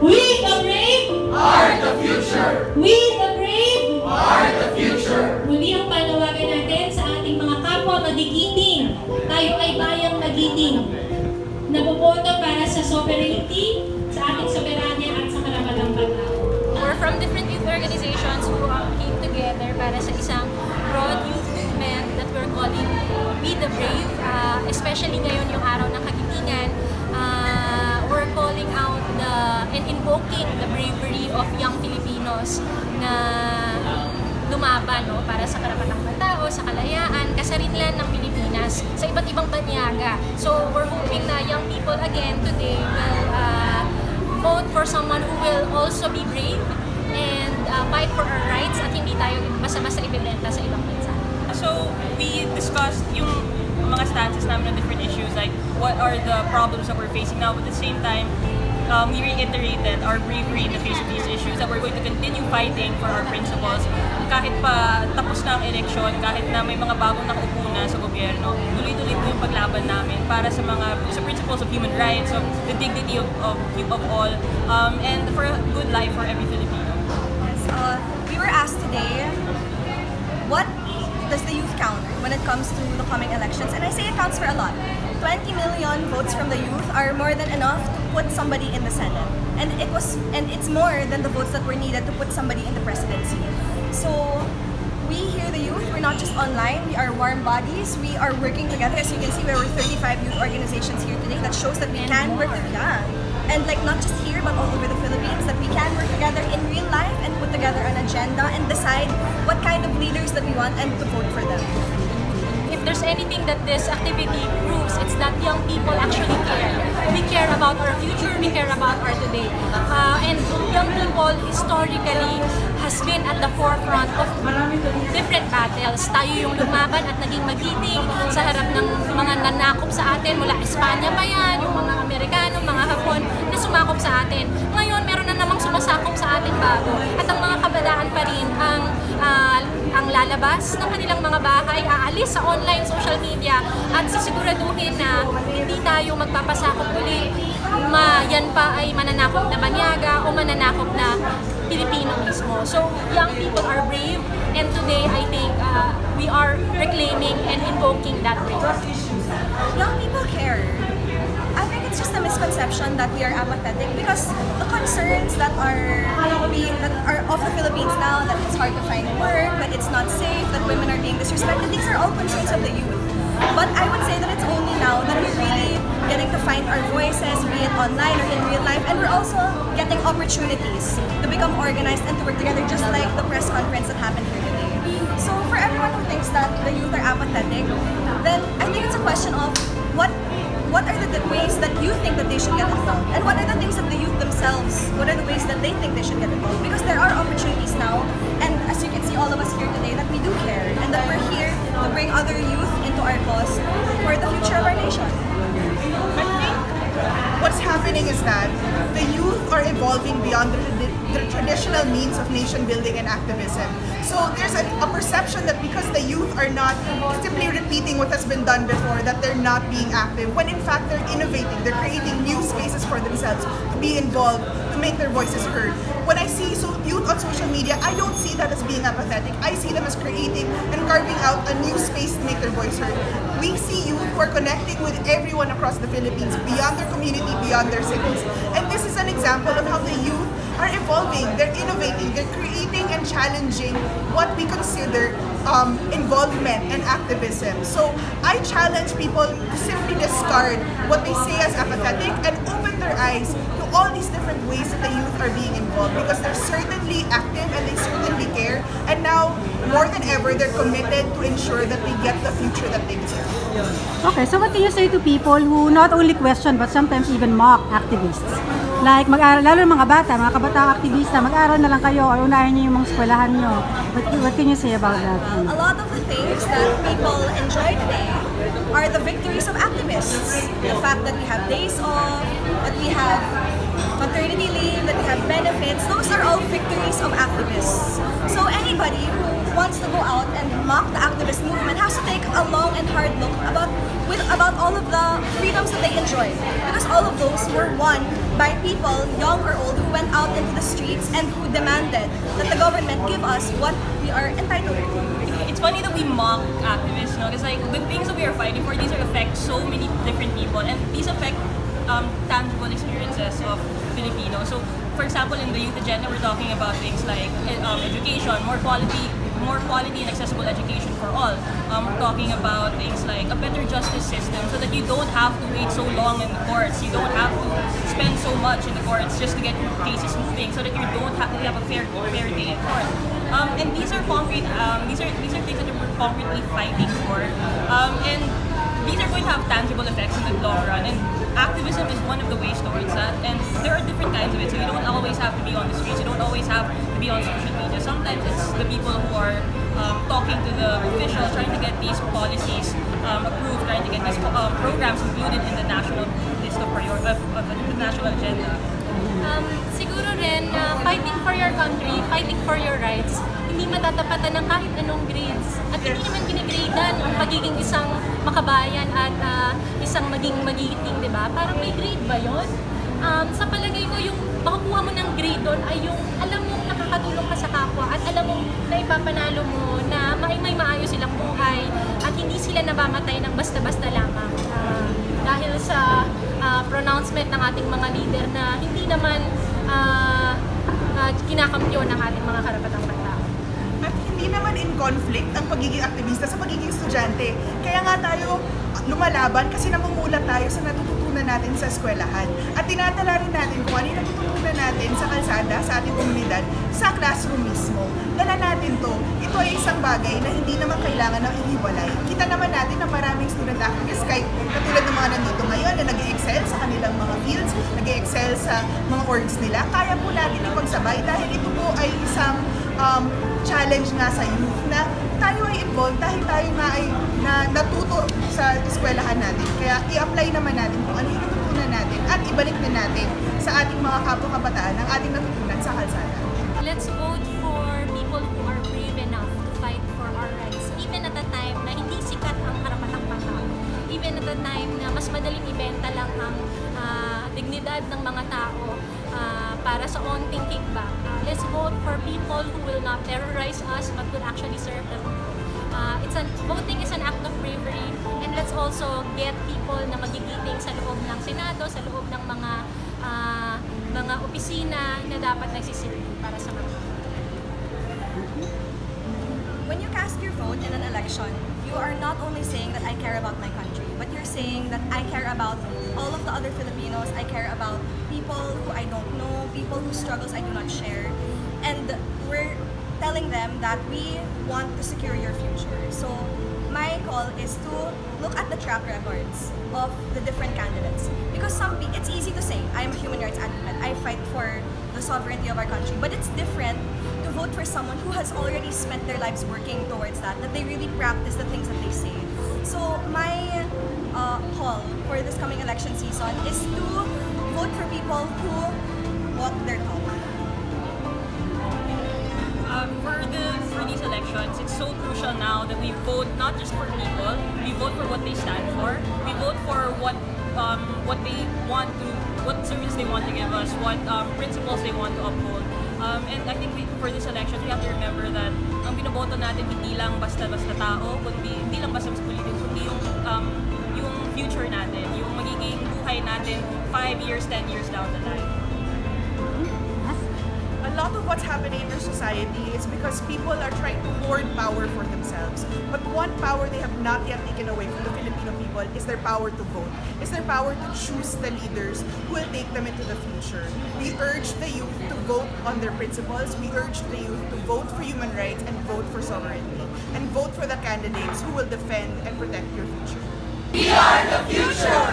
We the brave are the future. We the brave are the future. Muli ang panawagan natin sa ating mga kapwa magigiting. Tayo ay bayang magiting. Naboboto para sa sovereignty, sa ating soberanya at sa karapatang pagtao. We're from different youth organizations who came together para sa isang broad youth movement that we're calling We the Brave. Especially ngayon yung araw ng Kagitingan, we're calling out and invoking the bravery of young Filipinos na lumaban para sa karapatang tao, sa kalayaan, kasarinlan ng Pilipinas sa iba't ibang banyaga. So we're hoping na young people again today will vote for someone who will also be brave and fight for our rights at hindi tayo basta-basta ibebenta sa ibang bansa. So we discussed yung mga stances namin on different issues, like what are the problems that we're facing now, but at the same time, we reiterated our bravery in the face of these issues, that we're going to continue fighting for our principles. Kahit pa tapos na ang eleksyon, kahit na may mga bagong nakaupo na sa gobyerno, tuloy-tuloy po yung paglaban namin para sa principles of human rights, of the dignity of all, and for a good life for every Filipino. Yes, we were asked today, what does the youth count when it comes to the coming elections? And I say it counts for a lot. 20 million votes from the youth are more than enough to put somebody in the Senate. And it's more than the votes that were needed to put somebody in the presidency. So we here, the youth, we're not just online, we are warm bodies, we are working together. As you can see, there were 35 youth organizations here today. That shows that we can work together. And like not just here, but all over the Philippines, that we can work together in real life and put together an agenda and decide what kind of leaders that we want and to vote for them. If there's anything that this activity proves, it's that young people actually care. We care about our future, we care about our today. And young people historically has been at the forefront of different battles. Tayo yung lumaban at naging magiting sa harap ng mga nanakop sa atin mula Espanya pa yan, yung mga Amerikano, mga Hapon na sumakop sa atin. Ngayon, meron na namang sumasakop sa atin bago. At ang mga kabataan pa rin ang lalabas ng kanilang mga bahay, aalis sa online social media at sisiguraduhin na hindi tayo magpapasakop uli. Yan pa ay mananakop na banyaga o mananakop na Pilipino mismo. So, young people are brave, and today I think we are reclaiming and invoking that bravery. Young people care. I think it's just a misconception that we are apathetic because the concerns that are of the Philippines now, that it's hard to find work, that it's not safe, that women are being disrespected, these are all concerns of the youth. But I would say that it's only now that we're really getting to find our voices, be it online or in real life, and we're also getting opportunities to become organized and to work together, just like the press conference that happened here today. So for everyone who thinks that the youth are apathetic, then I think it's a question of what are the ways that you think that they should get involved? And what are the things that the youth themselves, what are the ways that they think they should get involved? Because there are opportunities now, and as you can see, all of us here today, that we do care, and that we're here to bring other youth into our cause for the future of our nation. I think what's happening is that the youth are evolving beyond the traditional means of nation building and activism. So there's a perception that because the youth are not simply repeating what has been done before, that they're not being active, when in fact they're innovating, they're creating new spaces for themselves to be involved, to make their voices heard. When I see youth on social media, I don't see that as being apathetic. I see them as creating and carving out a new space to make their voice heard. We see youth who are connecting with everyone across the Philippines, beyond their community, beyond their cities. And this is an example of how the youth are evolving, they're innovating, they're creating and challenging what we consider involvement and activism. So I challenge people to simply discard what they say as apathetic and open their eyes to all these different ways that the youth are being involved, because they're certainly active and they certainly care, and now more than ever they're committed to ensure that they get the future that they deserve. Okay, so what do you say to people who not only question but sometimes even mock activists? Like, mag-aral, lalo ng mga bata, mga kabataang aktivista, mag-aral na lang kayo or unahin nyo yung mga eskwelahan nyo. What can you say about that? A lot of the things that people enjoy today are the victories of activists. The fact that we have days off, that we have maternity leave, that we have benefits, those are all victories of activists. So anybody who wants to go out and mock the activist movement has to take a long and hard look about all of the freedoms that they enjoy. Because all of those were won by people, young or old, who went out into the streets and who demanded that the government give us what we are entitled to. It's funny that we mock activists, no? Because like the things that we are fighting for, these are affect so many different people, and these affect tangible experiences of Filipinos. So, for example, in the youth agenda, we're talking about things like education, more quality and accessible education for all. We're talking about things like a better justice system so that you don't have to wait so long in the courts. You don't have to spend so much in the courts just to get your cases moving, so that you don't have to have a fair day in court. And these are concrete. These are things that we're concretely fighting for. And these are going to have tangible effects in the long run. And activism is one of the ways towards that, and there are different kinds of it, so you don't always have to be on the streets, you don't always have to be on social media. Sometimes it's the people who are talking to the officials, trying to get these policies approved, trying to get these programs included in the national list of the national agenda. Siguro rin, fighting for your country, fighting for your rights, hindi matatapatan ng kahit anong grades. At hindi naman ginigradean ang pagiging isang makabayan at isang maging magiting, di ba? Parang may grade ba yun? Sa palagay ko, yung makukuha mo ng grade doon ay yung alam mong nakakatulong ka sa kapwa at alam mong na ipapanalo mo na may maayos silang buhay at hindi sila nabamatay ng basta-basta lamang. Dahil sa pronouncement ng ating mga leader na hindi naman kinakampiyon ng ating mga karapatang pantao. At hindi naman in conflict ang pagiging aktivista sa pagiging estudyante. Kaya nga tayo lumalaban kasi namumulat tayo sa natututunan natin sa eskwelahan. At tinatala rin natin kung ano yung natututunan natin sa kalsada, sa ating komunidad, sa classroom mismo. Dala natin to. Ito ay isang bagay na hindi naman kailangan ng ihiwalay. Kita naman natin na maraming student activists, kahit katulad ng mga nandito ngayon na nag-i-excel sa kanilang mga fields, nag-i-excel sa mga orgs nila, kaya po natin ipagsabay dahil ito po ay isang challenge nga sa youth na tayo ay involved dahil tayo nga ay natuto sa eskwelahan natin. Kaya i-apply naman natin kung ano yung natutunan natin at ibalik na natin sa ating mga kapwa-kabataan ang ating natutunan sa kalsada. Let's vote for people who are brave enough to fight for our rights, even at the time na hindi sikat ang karapatang pantao, even at the time na mas madaling ibenta lang ang dignidad ng mga tao para sa onting kickback. Let's vote for people who will not terrorize us but will actually serve the people. Voting is an act of bravery, and let's also get people na magigiting sa loob ng Senado, sa loob ng mga opisina na dapat nagsisilbi para sa mga. When you cast your vote in an election, you are not only saying that I care about my country, but you're saying that I care about all of the other Filipinos. I care about people who I don't know, people whose struggles I do not share, and we're telling them that we want to secure your future. So my call is to look at the track records of the different candidates, because it's easy to say I'm a human rights advocate, I fight for the sovereignty of our country, but it's different to vote for someone who has already spent their lives working towards that they really practice the things that they say. So my call for this coming election season is to vote for people who walk their talk. For these elections, it's so crucial now that we vote not just for people, we vote for what they stand for, we vote for what they want to, what service they want to give us, what principles they want to uphold. And I think for this election, we have to remember that ang binoboto natin hindi lang basta-basta tao, kundi hindi lang basta-basta politics, kundi yung future natin, yung magiging buhay natin 5 years, 10 years down the line. A lot of what's happening in our society is because people are trying to hoard power for themselves. But one power they have not yet taken away from the Filipino people is their power to vote. Is their power to choose the leaders who will take them into the future. We urge the youth to vote on their principles. We urge the youth to vote for human rights and vote for sovereignty. And vote for the candidates who will defend and protect your future. We are the future!